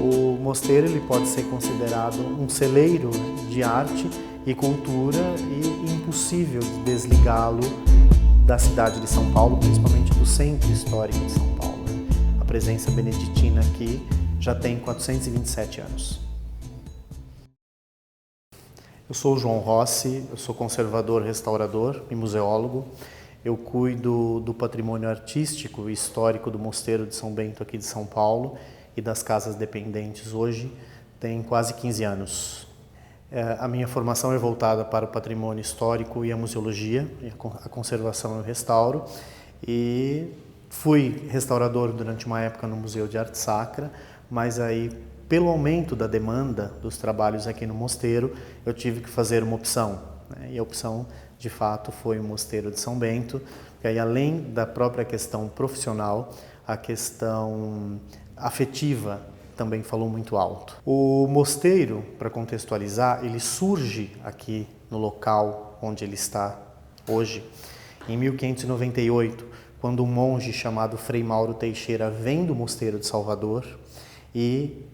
O mosteiro ele pode ser considerado um celeiro de arte e cultura e impossível desligá-lo da cidade de São Paulo, principalmente do centro histórico de São Paulo. A presença beneditina aqui já tem 427 anos. Eu sou o João Rossi, eu sou conservador, restaurador e museólogo. Eu cuido do patrimônio artístico e histórico do Mosteiro de São Bento aqui de São Paulo e das casas dependentes hoje tem quase 15 anos. A minha formação é voltada para o patrimônio histórico e a museologia, a conservação e o restauro. E fui restaurador durante uma época no Museu de Arte Sacra, mas aí, pelo aumento da demanda dos trabalhos aqui no mosteiro, eu tive que fazer uma opção, né? E a opção, de fato, foi o Mosteiro de São Bento, e aí, além da própria questão profissional, a questão afetiva também falou muito alto. O mosteiro, para contextualizar, ele surge aqui no local onde ele está hoje, em 1598, quando um monge chamado Frei Mauro Teixeira vem do Mosteiro de Salvador e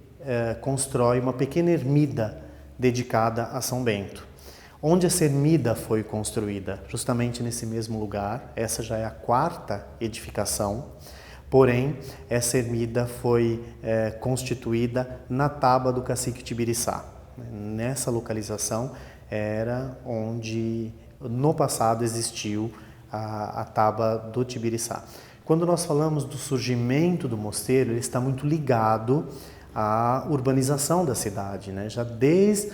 constrói uma pequena ermida dedicada a São Bento. Onde essa ermida foi construída? Justamente nesse mesmo lugar. Essa já é a quarta edificação, porém essa ermida foi constituída na taba do cacique Tibiriçá. Nessa localização era onde no passado existiu a taba do Tibiriçá. Quando nós falamos do surgimento do mosteiro, ele está muito ligado à urbanização da cidade, né? Já desde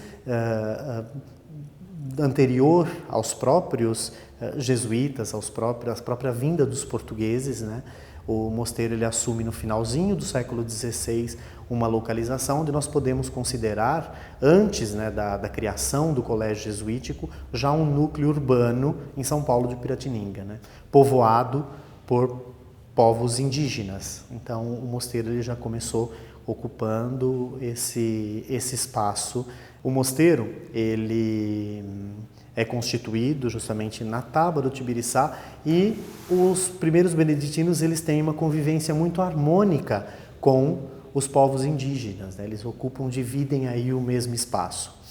anterior aos próprios jesuítas, à própria vinda dos portugueses, né? O mosteiro ele assume no finalzinho do século XVI uma localização onde nós podemos considerar, antes, né, da criação do colégio jesuítico, já um núcleo urbano em São Paulo de Piratininga, né? Povoado por povos indígenas. Então o mosteiro ele já começou ocupando esse espaço. O mosteiro ele é constituído justamente na taba do Tibiriçá e os primeiros beneditinos eles têm uma convivência muito harmônica com os povos indígenas, né? Eles dividem aí o mesmo espaço.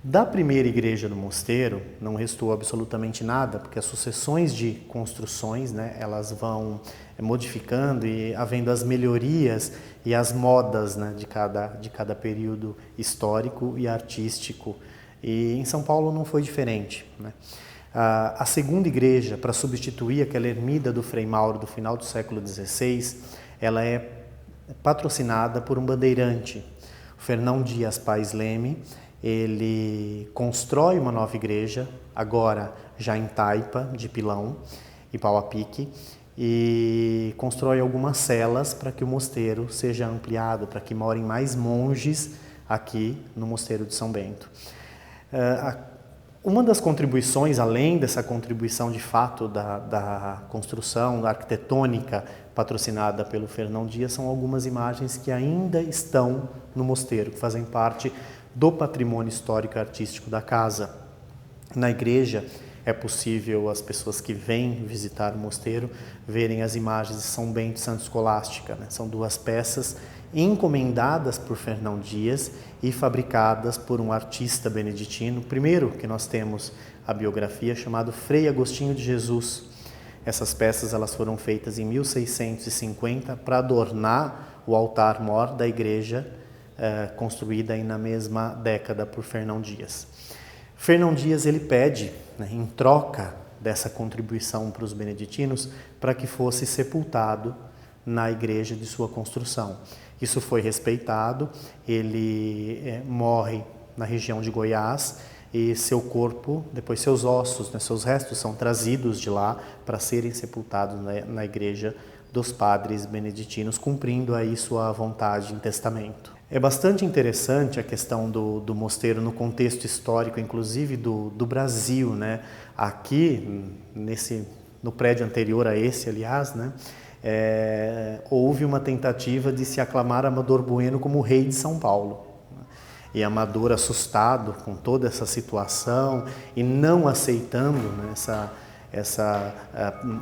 Da primeira igreja do mosteiro não restou absolutamente nada, porque as sucessões de construções, né, elas vão modificando e havendo as melhorias e as modas, né, de cada período histórico e artístico. E em São Paulo não foi diferente, né? A segunda igreja, para substituir aquela ermida do Frei Mauro do final do século XVI, ela é patrocinada por um bandeirante, Fernão Dias Pais Leme. Ele constrói uma nova igreja, agora já em taipa de pilão e pau a pique, e constrói algumas celas para que o mosteiro seja ampliado, para que morem mais monges aqui no Mosteiro de São Bento. Uma das contribuições, além dessa contribuição de fato da construção da arquitetônica patrocinada pelo Fernão Dias, são algumas imagens que ainda estão no mosteiro, que fazem parte do patrimônio histórico e artístico da casa. Na igreja é possível as pessoas que vêm visitar o mosteiro verem as imagens de São Bento e Santa Escolástica, né? São duas peças encomendadas por Fernão Dias e fabricadas por um artista beneditino. Primeiro que nós temos a biografia chamado Frei Agostinho de Jesus. Essas peças elas foram feitas em 1650 para adornar o altar-mor da igreja construída aí na mesma década por Fernão Dias. Fernão Dias ele pede, né, em troca dessa contribuição para os beneditinos, para que fosse sepultado na igreja de sua construção. Isso foi respeitado, ele morre na região de Goiás e seu corpo, depois seus ossos, né, seus restos são trazidos de lá para serem sepultados na igreja dos padres beneditinos, cumprindo aí sua vontade em testamento. É bastante interessante a questão do mosteiro no contexto histórico, inclusive do Brasil, né? Aqui, no prédio anterior a esse, aliás, né? Houve uma tentativa de se aclamar Amador Bueno como rei de São Paulo. E Amador, assustado com toda essa situação e não aceitando, né, essa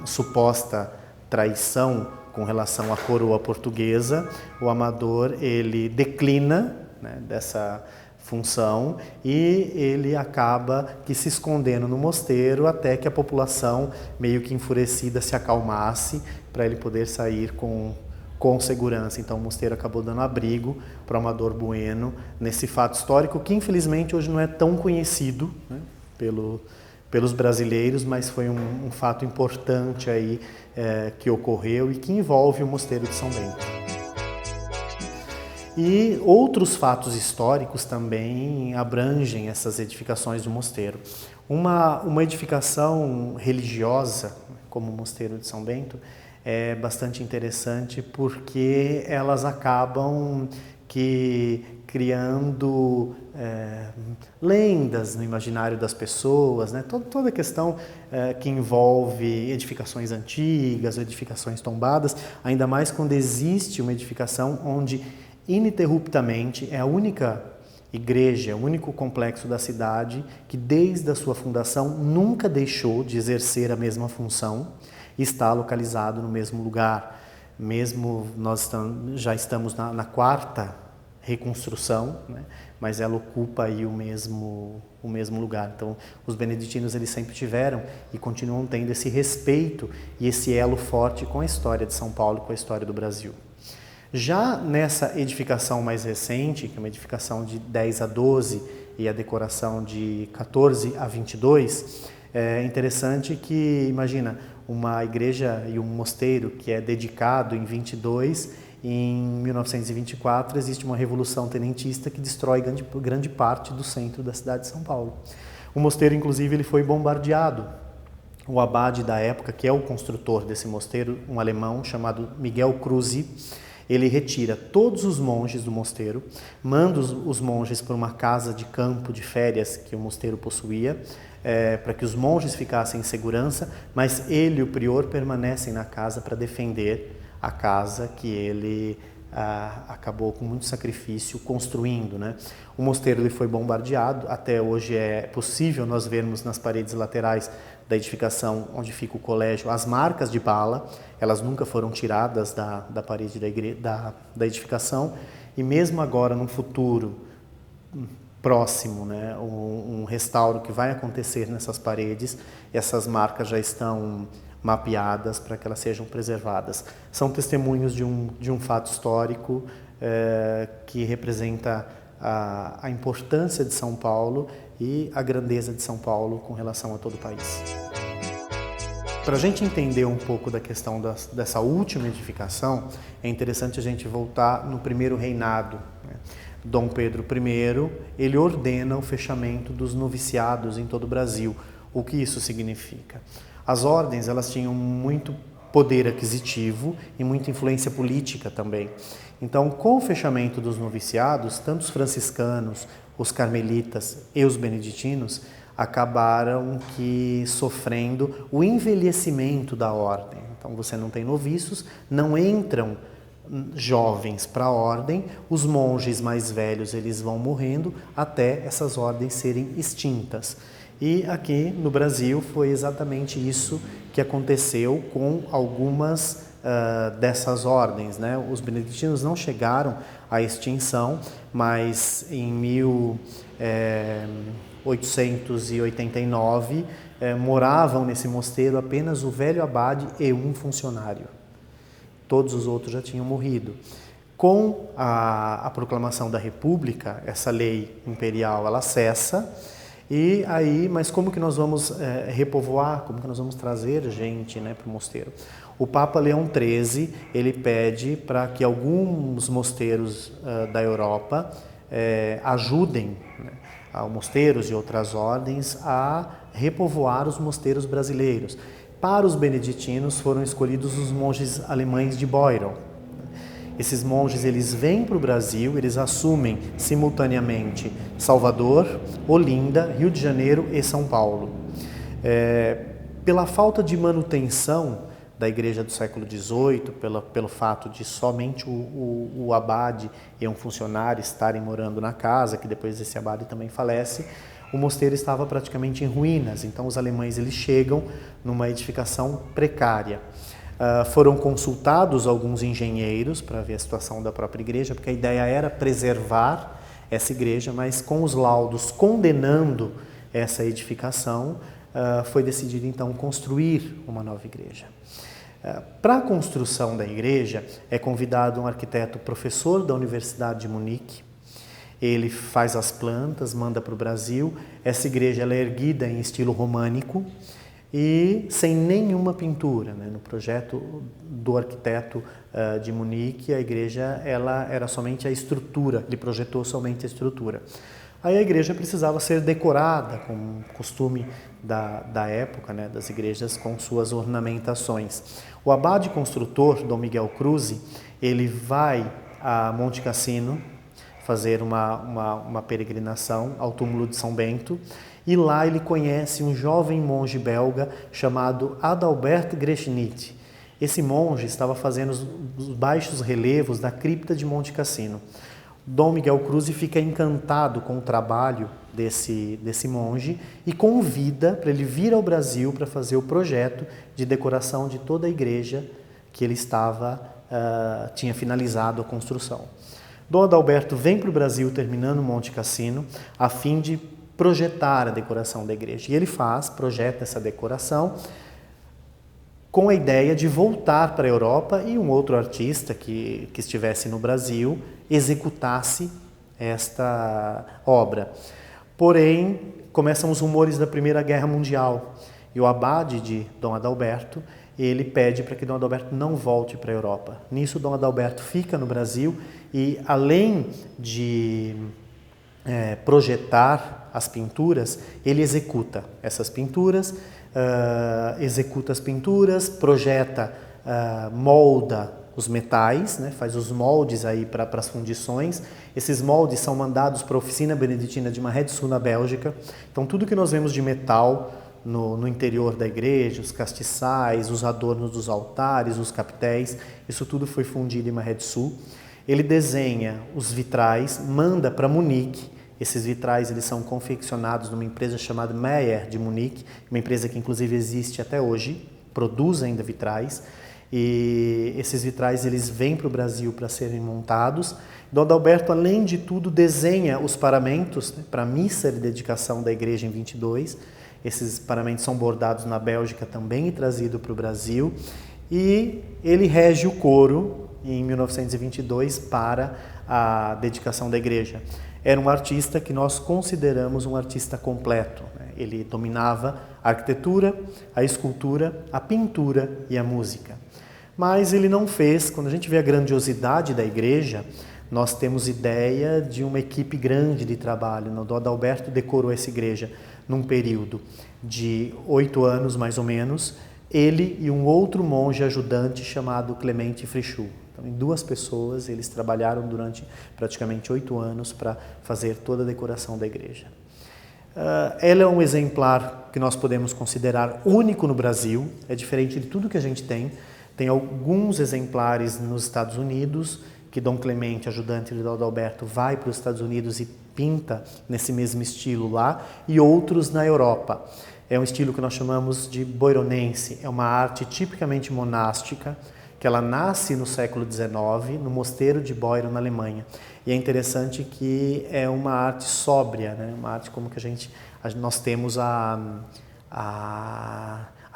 suposta traição com relação à coroa portuguesa, o Amador ele declina, né, dessa função e ele acaba que se escondendo no mosteiro até que a população, meio que enfurecida, se acalmasse para ele poder sair com segurança. Então o mosteiro acabou dando abrigo para o Amador Bueno nesse fato histórico que infelizmente hoje não é tão conhecido, né, pelos brasileiros, mas foi um fato importante aí que ocorreu e que envolve o Mosteiro de São Bento. E outros fatos históricos também abrangem essas edificações do mosteiro. Uma edificação religiosa, como o Mosteiro de São Bento, é bastante interessante porque elas acabam criando lendas no imaginário das pessoas, né? Toda a questão que envolve edificações antigas, edificações tombadas, ainda mais quando existe uma edificação onde ininterruptamente é a única igreja, o único complexo da cidade que desde a sua fundação nunca deixou de exercer a mesma função e está localizado no mesmo lugar. Mesmo nós já estamos na quarta reconstrução, né? Mas ela ocupa aí o mesmo lugar. Então, os beneditinos eles sempre tiveram e continuam tendo esse respeito e esse elo forte com a história de São Paulo e com a história do Brasil. Já nessa edificação mais recente, que é uma edificação de 10 a 12 e a decoração de 14 a 22, é interessante que, imagina, uma igreja e um mosteiro que é dedicado em 22, em 1924 existe uma revolução tenentista que destrói grande parte do centro da cidade de São Paulo. O mosteiro, inclusive, ele foi bombardeado. O abade da época, que é o construtor desse mosteiro, um alemão chamado Miguel Kruse, ele retira todos os monges do mosteiro, manda os monges para uma casa de campo de férias que o mosteiro possuía, para que os monges ficassem em segurança, mas ele e o prior permanecem na casa para defender a casa que ele acabou com muito sacrifício construindo, né? O mosteiro ele foi bombardeado, até hoje é possível nós vermos nas paredes laterais da edificação onde fica o colégio as marcas de bala, elas nunca foram tiradas da parede da edificação e mesmo agora num futuro próximo, né, um restauro que vai acontecer nessas paredes, essas marcas já estão mapeadas para que elas sejam preservadas. São testemunhos de um fato histórico que representa a importância de São Paulo e a grandeza de São Paulo com relação a todo o país. Para a gente entender um pouco da questão dessa última edificação, é interessante a gente voltar no primeiro reinado, né? Dom Pedro I, ele ordena o fechamento dos noviciados em todo o Brasil. O que isso significa? As ordens, elas tinham muito poder aquisitivo e muita influência política também. Então, com o fechamento dos noviciados, tanto os franciscanos, os carmelitas e os beneditinos acabaram sofrendo o envelhecimento da ordem. Então, você não tem noviços, não entram jovens para a ordem, os monges mais velhos eles vão morrendo até essas ordens serem extintas. E aqui no Brasil foi exatamente isso que aconteceu com algumas dessas ordens, né? Os beneditinos não chegaram à extinção, mas em 1889 moravam nesse mosteiro apenas o velho abade e um funcionário. Todos os outros já tinham morrido. Com a proclamação da República, essa lei imperial ela cessa. E aí, mas como que nós vamos repovoar, como que nós vamos trazer gente, né, para o mosteiro? O Papa Leão XIII, ele pede para que alguns mosteiros da Europa ajudem, né, mosteiros e outras ordens a repovoar os mosteiros brasileiros. Para os beneditinos foram escolhidos os monges alemães de Boiron. Esses monges eles vêm para o Brasil, eles assumem simultaneamente Salvador, Olinda, Rio de Janeiro e São Paulo. Pela falta de manutenção da igreja do século XVIII, pelo fato de somente o abade e um funcionário estarem morando na casa, que depois esse abade também falece, o mosteiro estava praticamente em ruínas. Então os alemães eles chegam numa edificação precária. Foram consultados alguns engenheiros para ver a situação da própria igreja, porque a ideia era preservar essa igreja, mas com os laudos condenando essa edificação, foi decidido então construir uma nova igreja. Para a construção da igreja é convidado um arquiteto professor da Universidade de Munique. Ele faz as plantas, manda para o Brasil. Essa igreja ela é erguida em estilo românico e sem nenhuma pintura, né? No projeto do arquiteto de Munique, a igreja ela era somente a estrutura, ele projetou somente a estrutura. Aí a igreja precisava ser decorada, com o costume da época, né, das igrejas, com suas ornamentações. O abade construtor, Dom Miguel Cruz, ele vai a Monte Cassino fazer uma peregrinação ao túmulo de São Bento, e lá ele conhece um jovem monge belga chamado Adalbert Grechnit. Esse monge estava fazendo os baixos relevos da cripta de Monte Cassino. Dom Miguel Cruz fica encantado com o trabalho desse monge e convida para ele vir ao Brasil para fazer o projeto de decoração de toda a igreja que ele tinha finalizado a construção. Dom Adalberto vem para o Brasil terminando Monte Cassino a fim de projetar a decoração da igreja. E ele projeta essa decoração com a ideia de voltar para a Europa e um outro artista que estivesse no Brasil executasse esta obra. Porém, começam os rumores da Primeira Guerra Mundial e o abade de Dom Adalberto, ele pede para que Dom Adalberto não volte para a Europa. Nisso, Dom Adalberto fica no Brasil e, além de projetar as pinturas, ele executa essas pinturas, projeta, molda os metais, né, faz os moldes aí para as fundições. Esses moldes são mandados para a oficina beneditina de Marredsu, na Bélgica. Então, tudo que nós vemos de metal no interior da igreja, os castiçais, os adornos dos altares, os capitéis, isso tudo foi fundido em Marredsu. Ele desenha os vitrais, manda para Munique. Esses vitrais eles são confeccionados numa empresa chamada Meyer de Munique, uma empresa que inclusive existe até hoje, produz ainda vitrais. E esses vitrais eles vêm para o Brasil para serem montados. Dom Adalberto, além de tudo, desenha os paramentos, né, para a missa de dedicação da igreja em 22. Esses paramentos são bordados na Bélgica também e trazidos para o Brasil. E ele rege o coro em 1922 para a dedicação da igreja. Era um artista que nós consideramos um artista completo, né? Ele dominava a arquitetura, a escultura, a pintura e a música. Mas ele não fez, quando a gente vê a grandiosidade da igreja, nós temos ideia de uma equipe grande de trabalho. O Dom Adalberto decorou essa igreja num período de 8 anos, mais ou menos, ele e um outro monge ajudante chamado Clemente Frichu. Então, em 2 pessoas, eles trabalharam durante praticamente 8 anos para fazer toda a decoração da igreja. Ela é um exemplar que nós podemos considerar único no Brasil, é diferente de tudo que a gente tem. Tem alguns exemplares nos Estados Unidos, que Dom Clemente, ajudante de Dom Adalberto, vai para os Estados Unidos e pinta nesse mesmo estilo lá, e outros na Europa. É um estilo que nós chamamos de boironense, é uma arte tipicamente monástica, que ela nasce no século XIX, no mosteiro de Boiron, na Alemanha. E é interessante que é uma arte sóbria, né? Uma arte como que nós temos a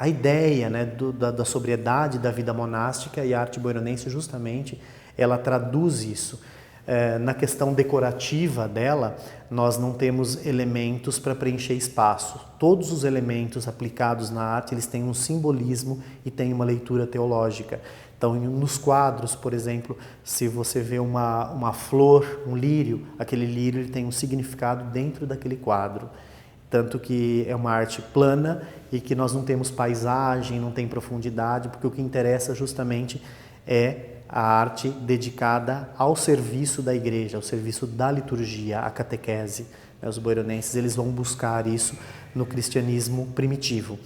ideia, né, da sobriedade da vida monástica, e a arte boironense justamente ela traduz isso. Na questão decorativa dela, nós não temos elementos para preencher espaço. Todos os elementos aplicados na arte, eles têm um simbolismo e têm uma leitura teológica. Então, nos quadros, por exemplo, se você vê uma flor, um lírio, aquele lírio ele tem um significado dentro daquele quadro. Tanto que é uma arte plana e que nós não temos paisagem, não tem profundidade, porque o que interessa justamente é a arte dedicada ao serviço da igreja, ao serviço da liturgia, à catequese. Os boironenses eles vão buscar isso no cristianismo primitivo.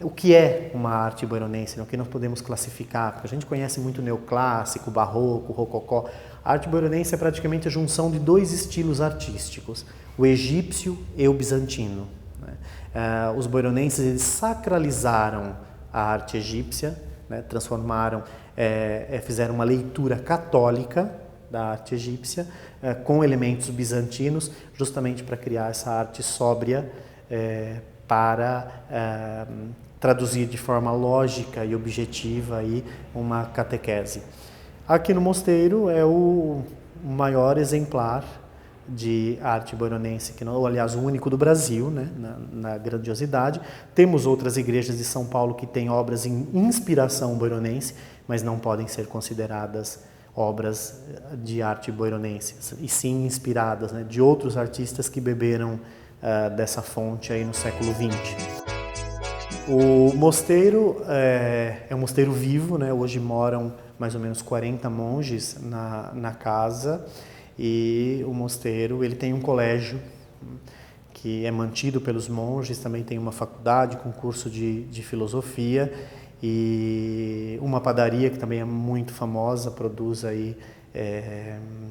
O que é uma arte boironense? O que nós podemos classificar? Porque a gente conhece muito o neoclássico, o barroco, o rococó. A arte boironense é praticamente a junção de 2 estilos artísticos, o egípcio e o bizantino. Os boironenses eles sacralizaram a arte egípcia, né? Transformaram, fizeram uma leitura católica da arte egípcia com elementos bizantinos, justamente para criar essa arte sóbria para traduzir de forma lógica e objetiva aí uma catequese. Aqui no mosteiro é o maior exemplar de arte boironense, ou aliás o único do Brasil, né, na grandiosidade. Temos outras igrejas de São Paulo que têm obras em inspiração boironense, mas não podem ser consideradas obras de arte boironense, e sim inspiradas, né, de outros artistas que beberam dessa fonte aí no século XX. O mosteiro é um mosteiro vivo, né? Hoje moram mais ou menos 40 monges na casa, e o mosteiro ele tem um colégio que é mantido pelos monges, também tem uma faculdade com curso de filosofia e uma padaria que também é muito famosa, produz aí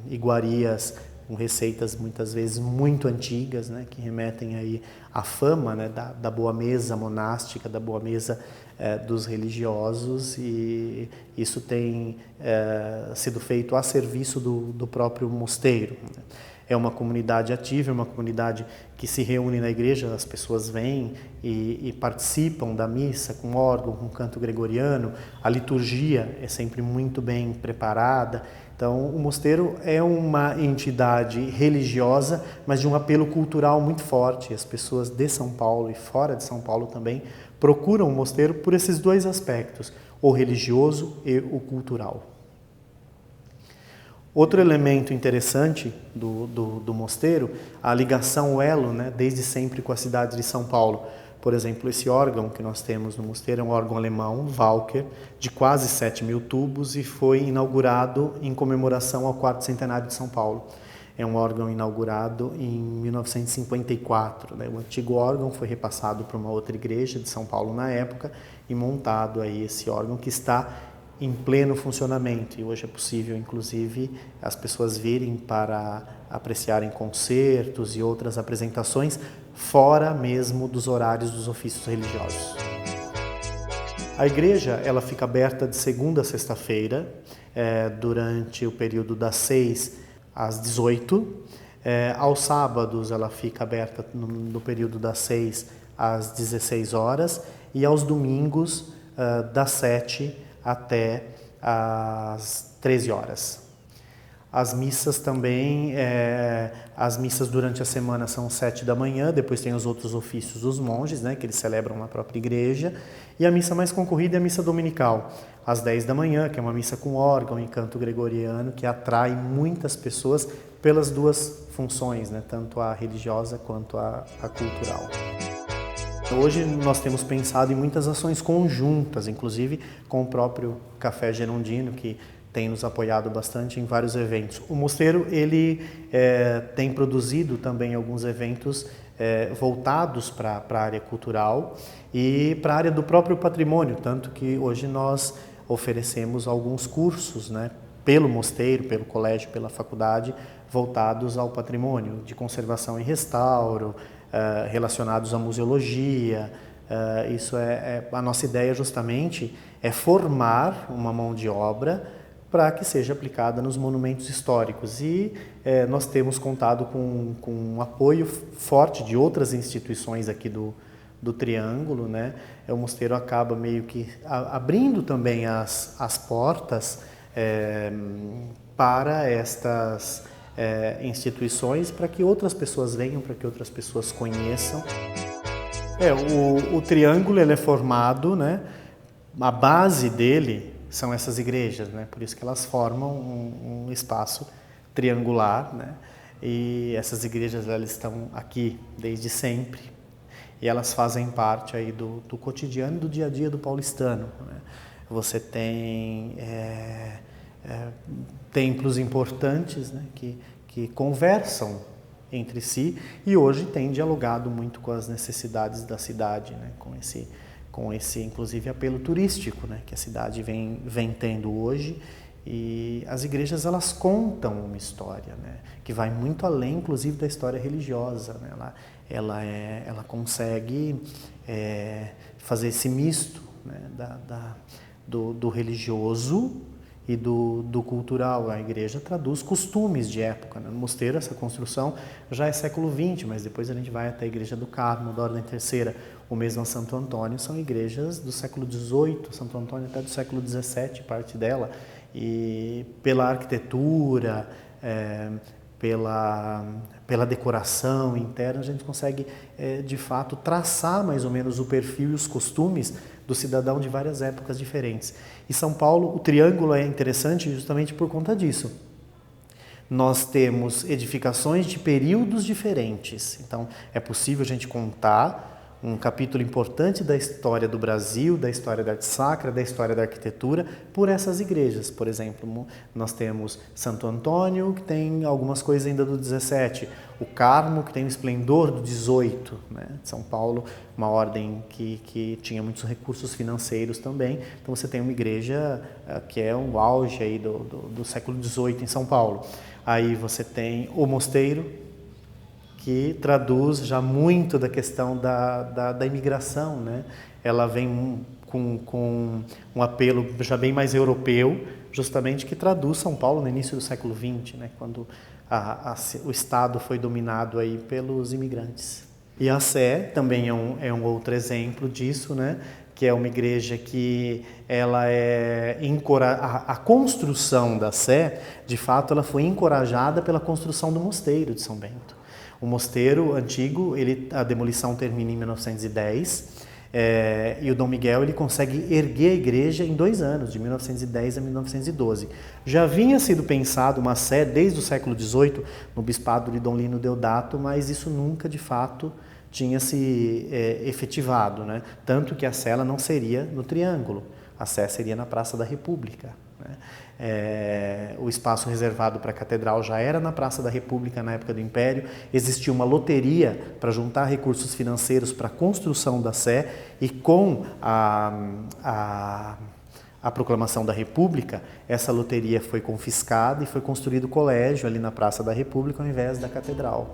iguarias com receitas muitas vezes muito antigas, né, que remetem aí à fama, né, da boa mesa monástica, da boa mesa dos religiosos, e isso tem sido feito a serviço do próprio mosteiro. É uma comunidade ativa, é uma comunidade que se reúne na igreja, as pessoas vêm e participam da missa com órgão, com canto gregoriano, a liturgia é sempre muito bem preparada. Então, o mosteiro é uma entidade religiosa, mas de um apelo cultural muito forte. As pessoas de São Paulo e fora de São Paulo também procuram o mosteiro por esses dois aspectos, o religioso e o cultural. Outro elemento interessante do mosteiro, a ligação, o elo, né, desde sempre com a cidade de São Paulo. Por exemplo, esse órgão que nós temos no mosteiro é um órgão alemão, Walker, de quase 7.000 tubos, e foi inaugurado em comemoração ao 4º centenário de São Paulo. É um órgão inaugurado em 1954. Né? O antigo órgão foi repassado para uma outra igreja de São Paulo na época e montado aí esse órgão que está em pleno funcionamento, e hoje é possível, inclusive, as pessoas virem para apreciarem concertos e outras apresentações fora mesmo dos horários dos ofícios religiosos. A igreja ela fica aberta de segunda a sexta-feira, durante o período das 6 às 18. Aos sábados ela fica aberta no período das 6 às 16 horas e aos domingos das 7 até às 13 horas. As missas também, as missas durante a semana são 7 da manhã, depois tem os outros ofícios dos monges, né, que eles celebram na própria igreja, e a missa mais concorrida é a missa dominical, às 10 da manhã, que é uma missa com órgão e canto gregoriano, que atrai muitas pessoas pelas duas funções, né, tanto a religiosa quanto a cultural. Hoje nós temos pensado em muitas ações conjuntas, inclusive com o próprio Café Gerondino, que tem nos apoiado bastante em vários eventos. O mosteiro ele tem produzido também alguns eventos voltados para a área cultural e para a área do próprio patrimônio, tanto que hoje nós oferecemos alguns cursos, né, pelo mosteiro, pelo colégio, pela faculdade, voltados ao patrimônio, de conservação e restauro, relacionados à museologia. Isso a nossa ideia justamente é formar uma mão de obra para que seja aplicada nos monumentos históricos, e nós temos contado com um apoio forte de outras instituições aqui do Triângulo, né? O mosteiro acaba meio que abrindo também as portas para estas instituições, para que outras pessoas venham, para que outras pessoas conheçam. O Triângulo ele é formado, né? A base dele são essas igrejas, né? Por isso que elas formam um espaço triangular, né? E essas igrejas elas estão aqui desde sempre e elas fazem parte aí do cotidiano e do dia a dia do paulistano, né? Você tem templos importantes, né, que conversam entre si e hoje tem dialogado muito com as necessidades da cidade, né, com esse inclusive apelo turístico, né, que a cidade vem tendo hoje. E as igrejas elas contam uma história, né, que vai muito além inclusive da história religiosa, né? Ela consegue fazer esse misto, né, do religioso e do cultural. A igreja traduz costumes de época, né? No mosteiro, essa construção já é século XX, mas depois a gente vai até a Igreja do Carmo, da Ordem Terceira, o mesmo Santo Antônio, são igrejas do século XVIII, Santo Antônio até do século XVII, parte dela, e pela arquitetura, pela decoração interna, a gente consegue, de fato, traçar mais ou menos o perfil e os costumes do cidadão de várias épocas diferentes. E São Paulo, o triângulo é interessante justamente por conta disso. Nós temos edificações de períodos diferentes, então é possível a gente contar um capítulo importante da história do Brasil, da história da arte sacra, da história da arquitetura, por essas igrejas. Por exemplo, nós temos Santo Antônio, que tem algumas coisas ainda do 17, o Carmo, que tem o esplendor do 18, né? São Paulo, uma ordem que tinha muitos recursos financeiros também, então você tem uma igreja que é um auge aí do século 18 em São Paulo. Aí você tem o mosteiro, que traduz já muito da questão da imigração, né? Ela vem com um apelo já bem mais europeu, justamente que traduz São Paulo no início do século XX, né? Quando o Estado foi dominado aí pelos imigrantes. E a Sé também é um outro exemplo disso, né? Que é uma igreja que ela a construção da Sé, de fato, ela foi encorajada pela construção do mosteiro de São Bento. O mosteiro antigo, a demolição termina em 1910, e o Dom Miguel ele consegue erguer a igreja em 2 anos, de 1910 a 1912. Já vinha sido pensado uma sé desde o século XVIII, no bispado de Dom Lino Deodato, mas isso nunca, de fato, tinha se efetivado, né? Tanto que a sé ela não seria no Triângulo, a sé seria na Praça da República, né? O espaço reservado para a catedral já era na Praça da República na época do Império. Existia uma loteria para juntar recursos financeiros para a construção da Sé, e com a proclamação da República, essa loteria foi confiscada e foi construído o colégio ali na Praça da República ao invés da catedral.